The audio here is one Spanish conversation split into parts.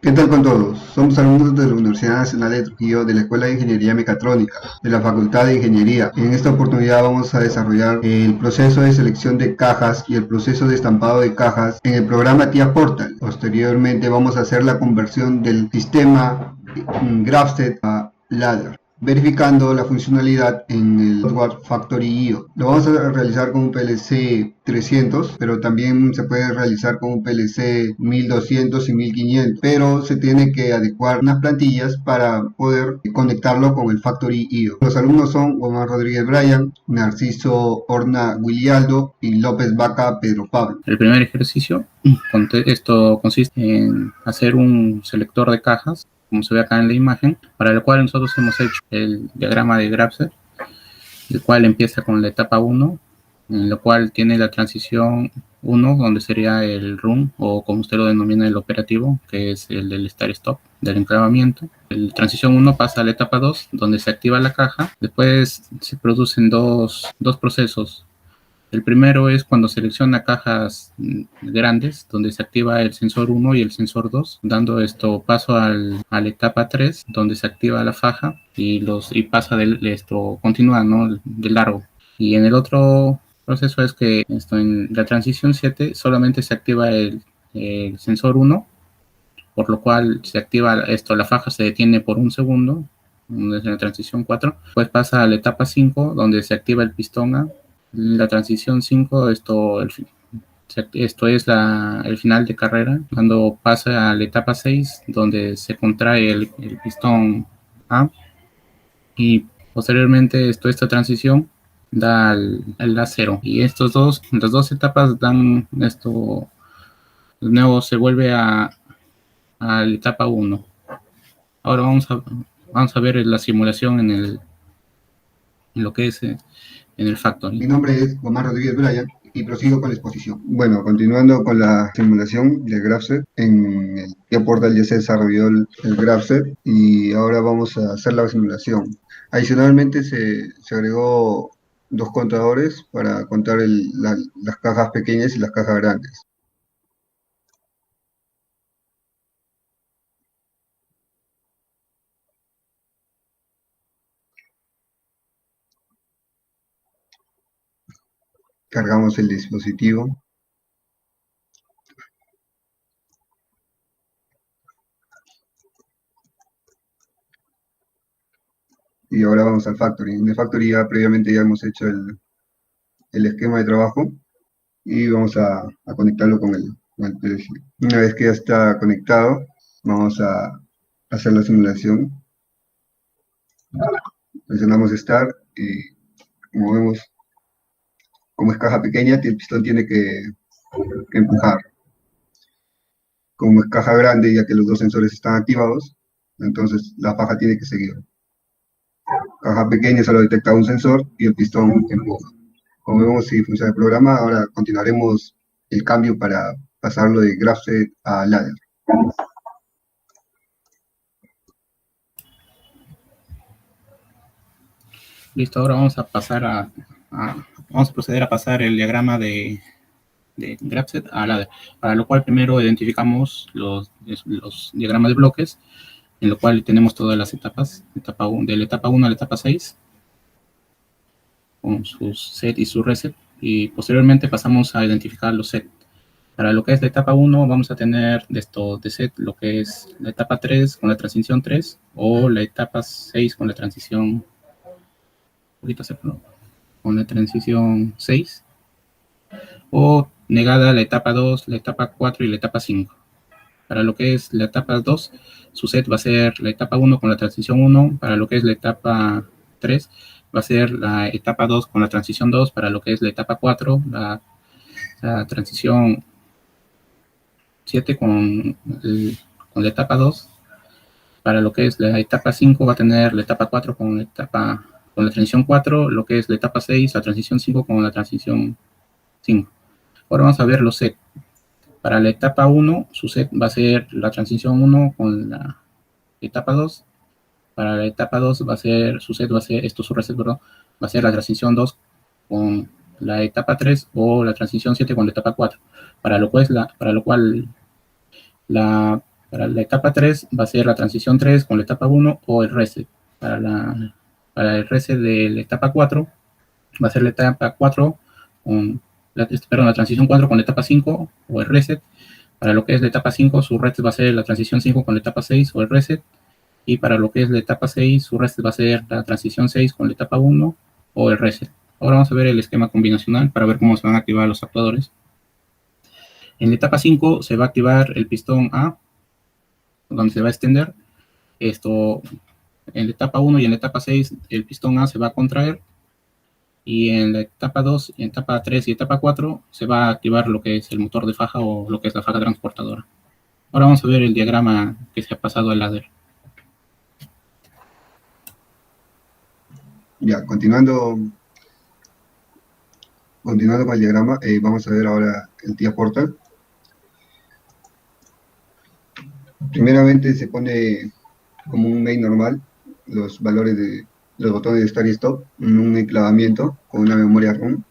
¿Qué tal con todos? Somos alumnos de la Universidad Nacional de Trujillo de la Escuela de Ingeniería Mecatrónica de la Facultad de Ingeniería. En esta oportunidad vamos a desarrollar el proceso de selección de cajas y el proceso de estampado de cajas en el programa TIA Portal. Posteriormente vamos a hacer la conversión del sistema GraphSet a Ladder, verificando la funcionalidad en el software Factory.io. Lo vamos a realizar con un PLC 300, pero también se puede realizar con un PLC 1200 y 1500, pero se tiene que adecuar unas plantillas para poder conectarlo con el Factory.io. Los alumnos son Omar Rodríguez Bryan, Narciso Horna Guilialdo y López Vaca Pedro Pablo. El primer ejercicio, esto consiste en hacer un selector de cajas, como se ve acá en la imagen, para el cual nosotros hemos hecho el diagrama de GraphSet, el cual empieza con la etapa 1, en lo cual tiene la transición 1, donde sería el run, o como usted lo denomina, el operativo, que es el del start-stop, del enclavamiento. El transición 1 pasa a la etapa 2, donde se activa la caja. Después se producen dos procesos. El primero es cuando selecciona cajas grandes, donde se activa el sensor 1 y el sensor 2, dando esto paso a la etapa 3, donde se activa la faja y pasa continúa, ¿no?, de largo. Y en el otro proceso es que en la transición 7 solamente se activa el sensor 1, por lo cual se activa la faja se detiene por un segundo, desde la transición 4, pues pasa a la etapa 5, donde se activa el pistón A. La transición 5, esto es el final de carrera, cuando pasa a la etapa 6, donde se contrae el pistón A, y posteriormente esta transición da al A0. Y las dos etapas dan esto, de nuevo se vuelve a la etapa 1. Ahora vamos a ver la simulación en lo que es en el Factory. Mi nombre es Omar Rodríguez Bryan y prosigo con la exposición. Bueno, continuando con la simulación del GraphSet, en el TIA Portal ya se desarrolló el GraphSet y ahora vamos a hacer la simulación. Adicionalmente se agregó dos contadores para contar las cajas pequeñas y las cajas grandes. Cargamos el dispositivo. Y ahora vamos al Factory. En el Factory previamente ya hemos hecho el esquema de trabajo y vamos a conectarlo con el PLC. Una vez que ya está conectado, vamos a hacer la simulación. Presionamos Start y como vemos, como es caja pequeña, el pistón tiene que empujar. Como es caja grande, ya que los dos sensores están activados, entonces la faja tiene que seguir. Caja pequeña solo detecta un sensor y el pistón empuja. Como vemos, si funciona el programa, ahora continuaremos el cambio para pasarlo de GraphSet a Ladder. Listo, ahora vamos a vamos a proceder a pasar el diagrama de GraphSet a Ladder, para lo cual primero identificamos los diagramas de bloques, en lo cual tenemos todas las etapas, de la etapa 1 a la etapa 6, con sus set y su reset, y posteriormente pasamos a identificar los set. Para lo que es la etapa 1 vamos a tener de set lo que es la etapa 3 con la transición 3, o la etapa 6 con la transición, con la transición 6, o negada la etapa 2, la etapa 4 y la etapa 5. Para lo que es la etapa 2, su set va a ser la etapa 1 con la transición 1. Para lo que es la etapa 3, va a ser la etapa 2 con la transición 2. Para lo que es la etapa 4, la transición 7 con la etapa 2. Para lo que es la etapa 5, va a tener la etapa 4 con la transición 4. Lo que es la etapa 6, la transición 5 con la transición 5. Ahora vamos a ver los sets. Para la etapa 1, su set va a ser la transición 1 con la etapa 2. Para la etapa 2 su reset, perdón, va a ser la transición 2 con la etapa 3, o la transición 7 con la etapa 4. Para lo cual la Para la etapa 3 va a ser la transición 3 con la etapa 1 o el reset. Para el reset de la etapa 4 va a ser la etapa 4 con la transición 4 con la etapa 5 o el reset. Para lo que es la etapa 5, su reset va a ser la transición 5 con la etapa 6 o el reset. Y para lo que es la etapa 6, su reset va a ser la transición 6 con la etapa 1 o el reset. Ahora vamos a ver el esquema combinacional para ver cómo se van a activar los actuadores. En la etapa 5 se va a activar el pistón A, donde se va a extender. Esto, en la etapa 1 y en la etapa 6, el pistón A se va a contraer. Y en la etapa 2, en etapa 3 y etapa 4 se va a activar lo que es el motor de faja o lo que es la faja transportadora. Ahora vamos a ver el diagrama que se ha pasado al ladder. Ya, continuando con el diagrama, vamos a ver ahora el TIA Portal. Primeramente se pone como un main normal los valores de los botones de Start y Stop en un enclavamiento con una memoria ROM.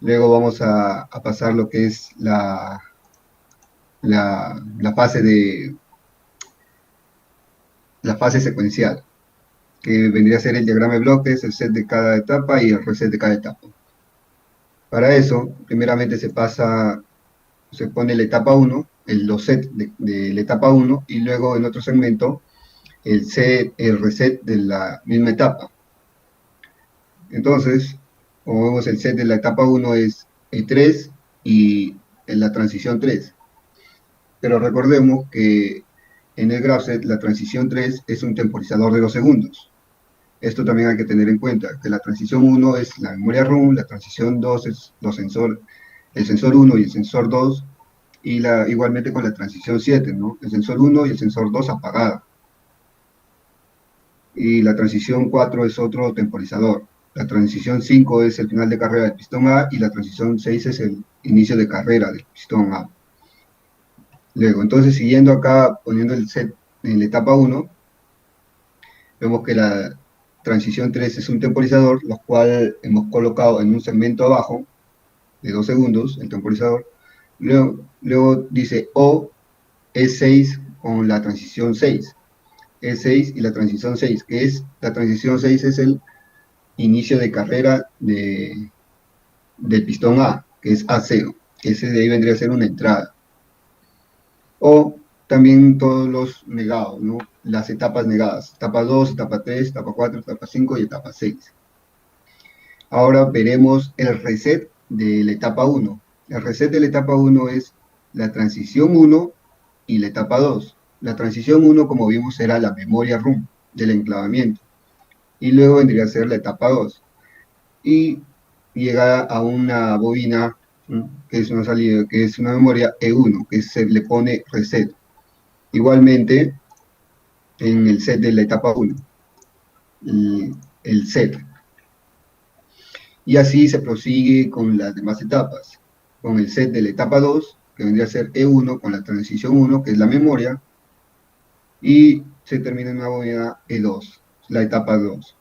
Luego vamos a pasar lo que es la fase secuencial, que vendría a ser el diagrama de bloques, el set de cada etapa y el reset de cada etapa. Para eso, primeramente se pone la etapa 1, los sets de la etapa 1, y luego en otro segmento el reset de la misma etapa. Entonces, como vemos, el set de la etapa 1 es el 3 y en la transición 3. Pero recordemos que en el GraphSet la transición 3 es un temporizador de 2 segundos. Esto también hay que tener en cuenta, que la transición 1 es la memoria ROM, la transición 2 es el sensor 1 y el sensor 2, y igualmente con la transición 7, ¿no? El sensor 1 y el sensor 2 apagado. Y la transición 4 es otro temporizador. La transición 5 es el final de carrera del pistón A y la transición 6 es el inicio de carrera del pistón A. Luego, entonces, siguiendo acá, poniendo el set en la etapa 1, vemos que la transición 3 es un temporizador, lo cual hemos colocado en un segmento abajo de 2 segundos, el temporizador. Luego dice O E6 con la transición 6. E6 y la transición 6, que es, la transición 6 es el inicio de carrera del pistón A, que es A0. Ese de ahí vendría a ser una entrada. O también todos los negados, ¿no? Las etapas negadas, etapa 2, etapa 3, etapa 4, etapa 5 y etapa 6. Ahora veremos el reset de la etapa 1. El reset de la etapa 1 es la transición 1 y la etapa 2. La transición 1, como vimos, era la memoria ROM del enclavamiento. Y luego vendría a ser la etapa 2. Y llega a una bobina, ¿no? Que es una salida, que es una memoria E1, que se le pone reset. Igualmente, en el set de la etapa 1, el set. Y así se prosigue con las demás etapas, con el set de la etapa 2, que vendría a ser E1 con la transición 1, que es la memoria, y se termina en una bobina E2, la etapa 2.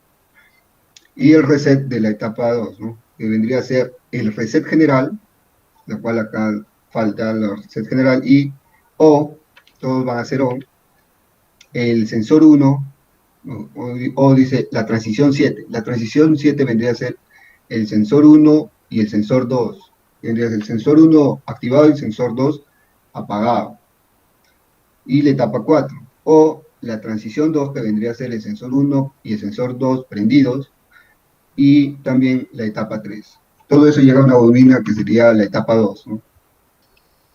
Y el reset de la etapa 2, ¿no? Que vendría a ser el reset general, la cual acá falta el reset general, y O, todos van a ser O, el sensor 1, o dice la transición 7. La transición 7 vendría a ser el sensor 1 y el sensor 2. Vendría a ser el sensor 1 activado y el sensor 2 apagado. Y la etapa 4. O la transición 2, que vendría a ser el sensor 1 y el sensor 2 prendidos. Y también la etapa 3. Todo eso llega a una bobina que sería la etapa 2, ¿no?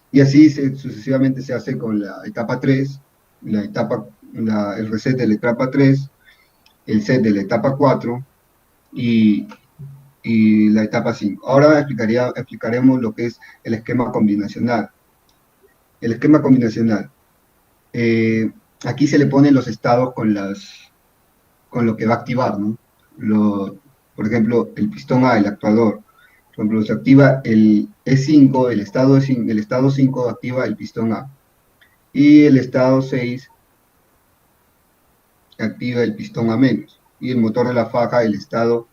Y así sucesivamente se hace con la etapa 3, el reset de la etapa 3, el set de la etapa 4 y la etapa 5. Ahora explicaremos lo que es el esquema combinacional. El esquema combinacional. Aquí se le ponen los estados con lo que va a activar, ¿no? Por ejemplo, el pistón A, el actuador. Por ejemplo, se activa el E5, el estado 5 activa el pistón A. Y el estado 6 activa el pistón A menos. Y el motor de la faja, el estado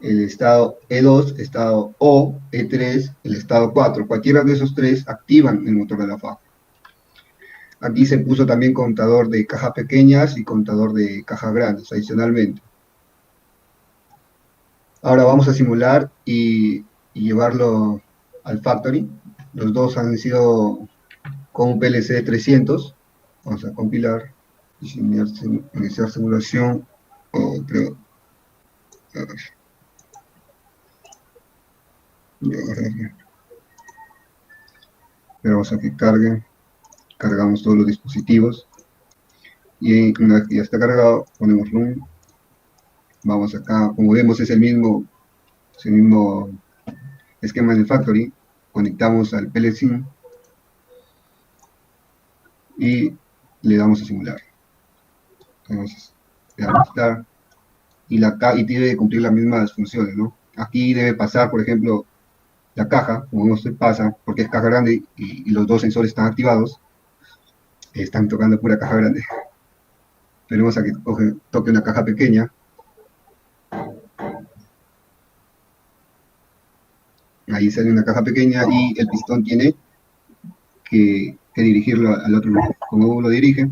E2, estado O, E3, el estado 4. Cualquiera de esos tres activan el motor de la faja. Aquí se puso también contador de cajas pequeñas y contador de cajas grandes adicionalmente. Ahora vamos a simular y llevarlo al factory. Los dos han sido con un PLC 300. Vamos a compilar, iniciar simulación. Creo. A ver, esperamos a que cargue. Cargamos todos los dispositivos. Y una vez que ya está cargado, ponemos run. Vamos acá, como vemos es el mismo esquema del factory. Conectamos al PLC y le damos a simular. Entonces, le damos a start y debe cumplir las mismas funciones, ¿no? Aquí debe pasar, por ejemplo, la caja, como no se pasa, porque es caja grande y los dos sensores están activados, están tocando pura caja grande. Tenemos a que toque una caja pequeña. Ahí sale una caja pequeña y el pistón tiene que dirigirlo al otro lugar. Como lo dirige,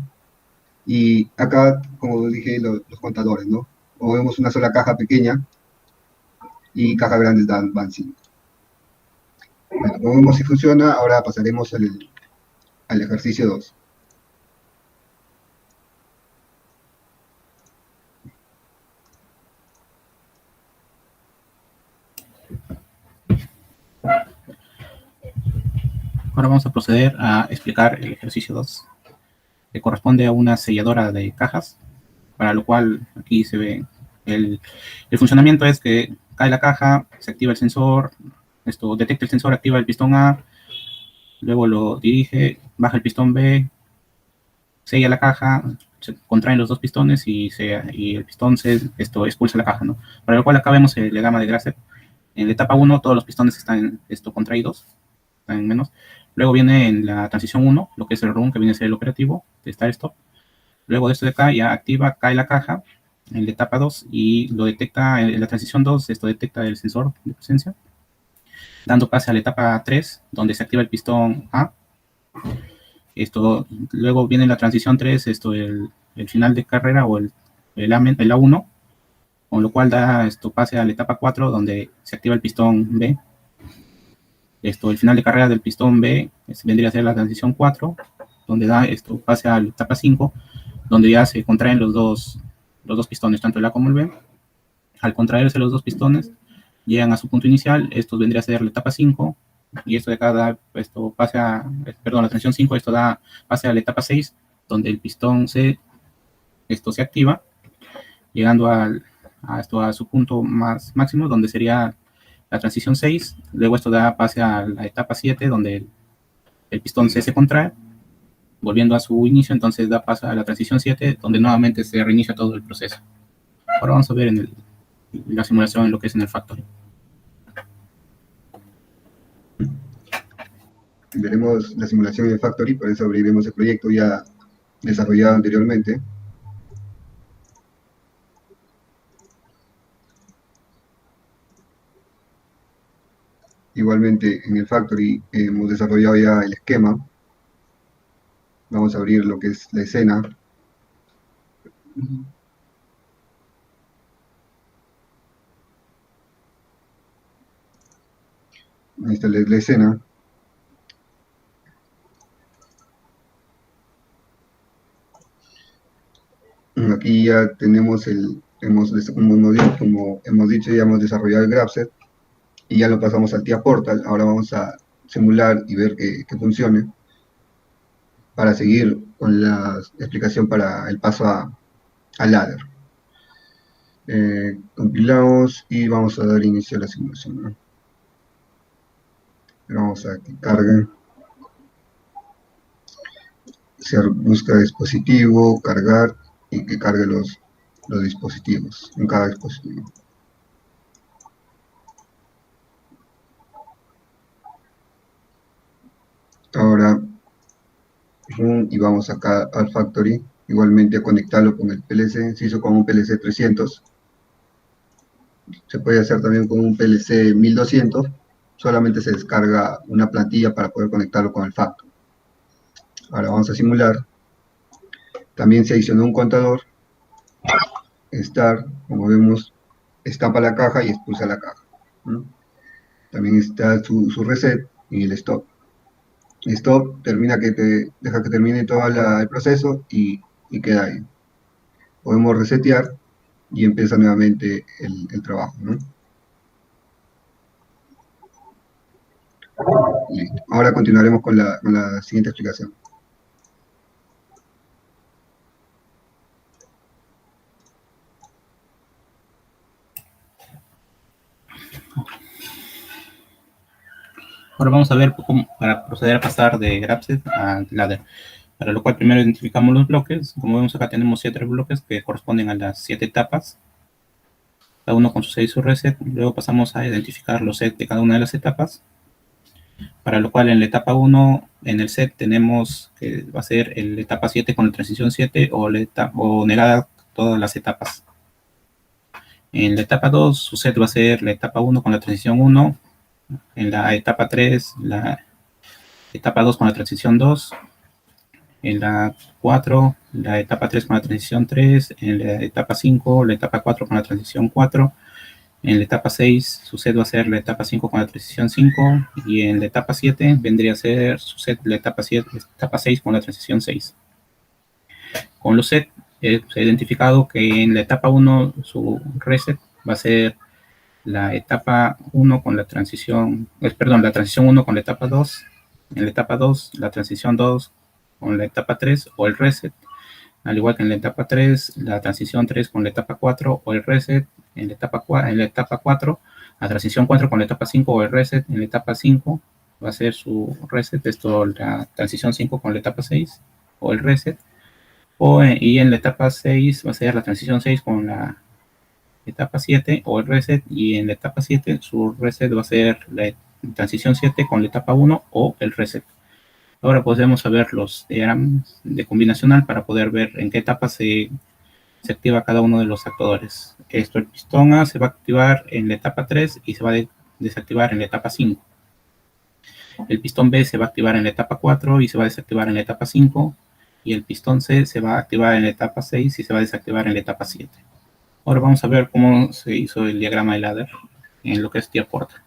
y acá, como dije, los contadores, ¿no? Movemos una sola caja pequeña y cajas grandes van 5. Bueno, como vemos si funciona, ahora pasaremos al ejercicio 2. Ahora vamos a proceder a explicar el ejercicio 2, que corresponde a una selladora de cajas, para lo cual aquí se ve el funcionamiento es que cae la caja, se activa el sensor, esto detecta el sensor, activa el pistón A, luego lo dirige, baja el pistón B, sella la caja, se contraen los dos pistones y el pistón expulsa la caja, ¿no? Para lo cual acá vemos el diagrama de Grasser. En la etapa 1 todos los pistones están contraídos, están en menos. Luego viene en la transición 1, lo que es el run, que viene a ser el operativo, de start stop. Luego de esto de acá ya activa, cae la caja en la etapa 2 y lo detecta en la transición 2, esto detecta el sensor de presencia, dando pase a la etapa 3, donde se activa el pistón A. Luego viene la transición 3, el final de carrera o el A1, con lo cual da pase a la etapa 4, donde se activa el pistón B. El final de carrera del pistón B vendría a ser la transición 4, donde da pase a la etapa 5, donde ya se contraen los dos pistones, tanto el A como el B. Al contraerse los dos pistones, llegan a su punto inicial. Esto vendría a ser la etapa 5, y esto de acá da, la transición 5, esto da pase a la etapa 6, donde el pistón C, se activa, llegando a su punto máximo, donde sería la transición 6. Luego esto da pase a la etapa 7, donde el pistón C se contrae, volviendo a su inicio. Entonces da paso a la transición 7, donde nuevamente se reinicia todo el proceso. Ahora vamos a ver en la simulación en lo que es en el Factory. Veremos la simulación en el Factory, por eso abriremos el proyecto ya desarrollado anteriormente. Igualmente en el Factory hemos desarrollado ya el esquema. Vamos a abrir lo que es la escena. Ahí está la escena. Aquí ya tenemos como hemos dicho, ya hemos desarrollado el Grabset y ya lo pasamos al TIA Portal. Ahora vamos a simular y ver que funcione para seguir con la explicación para el paso al ladder. Compilamos y vamos a dar inicio a la simulación, ¿no? Vamos a que cargue. Se busca dispositivo, cargar y que cargue los dispositivos en cada dispositivo. Ahora y vamos acá al Factory, igualmente a conectarlo con el PLC. Se hizo con un PLC 300, se puede hacer también con un PLC 1200, solamente se descarga una plantilla para poder conectarlo con el Factory. Ahora vamos a simular. También se adicionó un contador, start, como vemos, estampa la caja y expulsa la caja, ¿no? También está su reset y el stop. Stop deja que termine todo el proceso y queda ahí. Podemos resetear y empieza nuevamente el trabajo, ¿no? Listo. Ahora continuaremos con la siguiente explicación. Ahora vamos a ver cómo, para proceder a pasar de Grapset a ladder. Para lo cual primero identificamos los bloques. Como vemos acá tenemos 7 bloques que corresponden a las 7 etapas, cada uno con su set y su reset. Luego pasamos a identificar los sets de cada una de las etapas, para lo cual en la etapa 1, en el set tenemos que va a ser la etapa 7 con la transición 7 o negada todas las etapas. En la etapa 2, su set va a ser la etapa 1 con la transición 1, en la etapa 3, la etapa 2 con la transición 2, en la 4, la etapa 3 con la transición 3, en la etapa 5, la etapa 4 con la transición 4, en la etapa 6 su set va a ser la etapa 5 con la transición 5, y en la etapa 7 vendría a ser su set la etapa 6 con la transición 6. Con los set se ha identificado que en la etapa 1 su reset va a ser la etapa 1 con la transición, la transición 1 con la etapa 2, en la etapa 2 la transición 2 con la etapa 3 o el reset, al igual que en la etapa 3, la transición 3 con la etapa 4 o el reset, en la etapa 4, la transición 4 con la etapa 5 o el reset, en la etapa 5 va a ser su reset, la transición 5 con la etapa 6 o el reset, y en la etapa 6 va a ser la transición 6 con la etapa 7 o el reset, y en la etapa 7 su reset va a ser la transición 7 con la etapa 1 o el reset. Ahora podemos saber los diagramas de combinacional para poder ver en qué etapa se activa cada uno de los actuadores. El pistón A se va a activar en la etapa 3 y se va a desactivar en la etapa 5. El pistón B se va a activar en la etapa 4 y se va a desactivar en la etapa 5. Y el pistón C se va a activar en la etapa 6 y se va a desactivar en la etapa 7. Ahora vamos a ver cómo se hizo el diagrama de ladder en lo que es TIA Portal.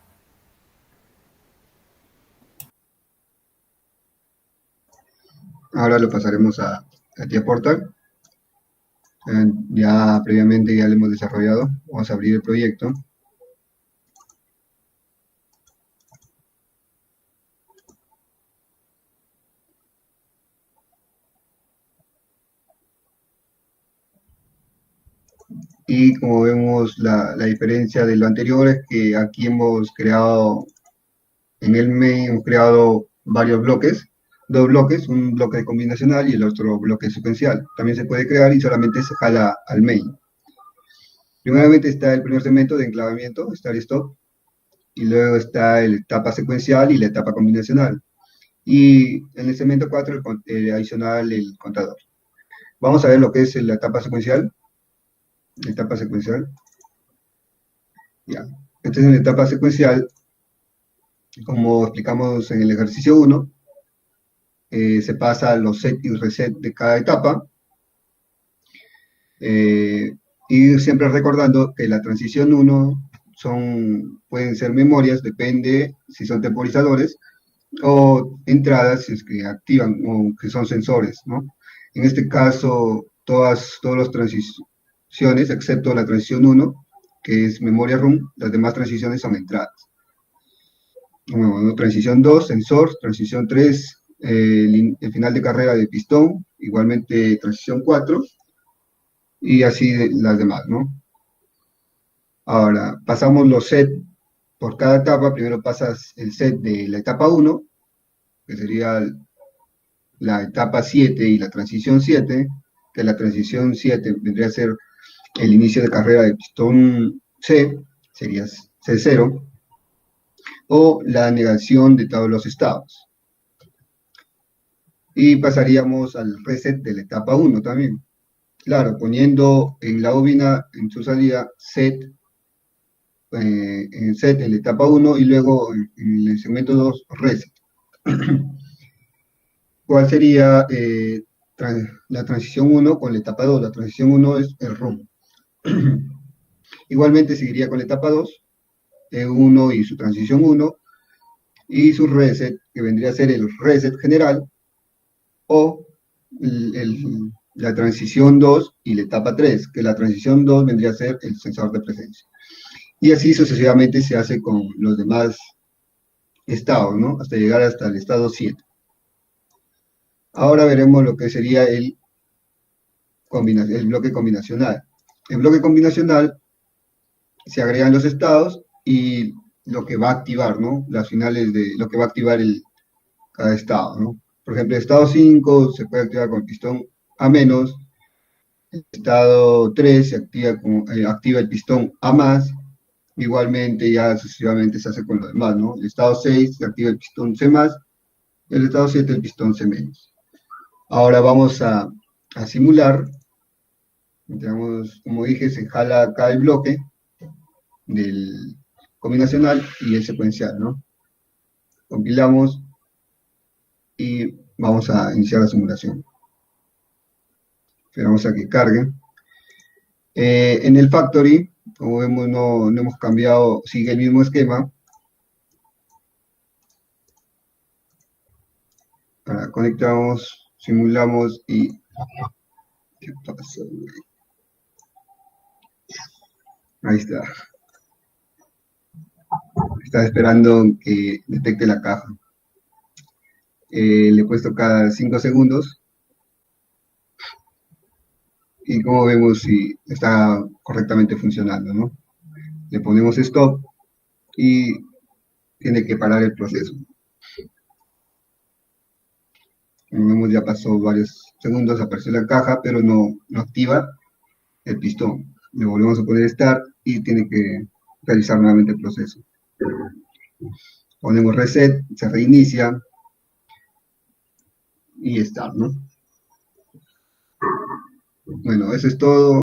Ahora lo pasaremos a TIA Portal. Ya previamente ya lo hemos desarrollado. Vamos a abrir el proyecto. Y como vemos, la diferencia de lo anterior es que aquí hemos creado, en el main hemos creado varios bloques, dos bloques, un bloque combinacional y el otro bloque secuencial. También se puede crear y solamente se jala al main. Primeramente está el primer segmento de enclavamiento, start y stop, y luego está la etapa secuencial y la etapa combinacional. Y en el segmento 4 adicional el contador. Vamos a ver lo que es la etapa secuencial. Etapa secuencial. Ya. Entonces en la etapa secuencial, como explicamos en el ejercicio 1, se pasa los set y reset de cada etapa, y siempre recordando que la transición 1 pueden ser memorias, depende si son temporizadores, o entradas si es que activan o que son sensores, ¿no? En este caso, todas las transiciones, excepto la transición 1, que es memoria room, las demás transiciones son entradas. Bueno, transición 2, sensor, transición 3, el final de carrera de pistón, igualmente transición 4, y así las demás, ¿no? Ahora, pasamos los sets por cada etapa. Primero pasas el set de la etapa 1, que sería la etapa 7 y la transición 7, que la transición 7 vendría a ser el inicio de carrera de pistón C, sería C0, o la negación de todos los estados. Y pasaríamos al reset de la etapa 1 también. Claro, poniendo en la bobina, en su salida, set en la etapa 1 y luego en el segmento 2, reset. ¿Cuál sería la transición 1 con la etapa 2? La transición 1 es el ROM. Igualmente seguiría con la etapa 2, E1 y su transición 1, y su reset, que vendría a ser el reset general, o la transición 2 y la etapa 3, que la transición 2 vendría a ser el sensor de presencia. Y así sucesivamente se hace con los demás estados, ¿no? Hasta llegar hasta el estado 7. Ahora veremos lo que sería el bloque combinacional. El bloque combinacional se agregan los estados y lo que va a activar, ¿no? Las finales de lo que va a activar cada estado, ¿no? Por ejemplo, el estado 5 se puede activar con el pistón A menos, el estado 3 se activa el pistón A más, igualmente ya sucesivamente se hace con lo demás, ¿no? El estado 6 se activa el pistón C más, el estado 7 el pistón C menos. Ahora vamos a simular, digamos, como dije, se jala acá el bloque del combinacional y el secuencial, ¿no? Compilamos y vamos a iniciar la simulación. Esperamos a que cargue. En el factory, como vemos, no hemos cambiado, sigue el mismo esquema. Ahora conectamos, simulamos y... ¿Qué pasó? Ahí está. Está esperando que detecte la caja. Le he puesto cada 5 segundos. Y como vemos, si está correctamente funcionando, ¿no? Le ponemos stop y tiene que parar el proceso. Como vemos, ya pasó varios segundos, apareció la caja, pero no activa el pistón. Le volvemos a poner start y tiene que realizar nuevamente el proceso. Ponemos reset, se reinicia y start, ¿no? Bueno, eso es todo.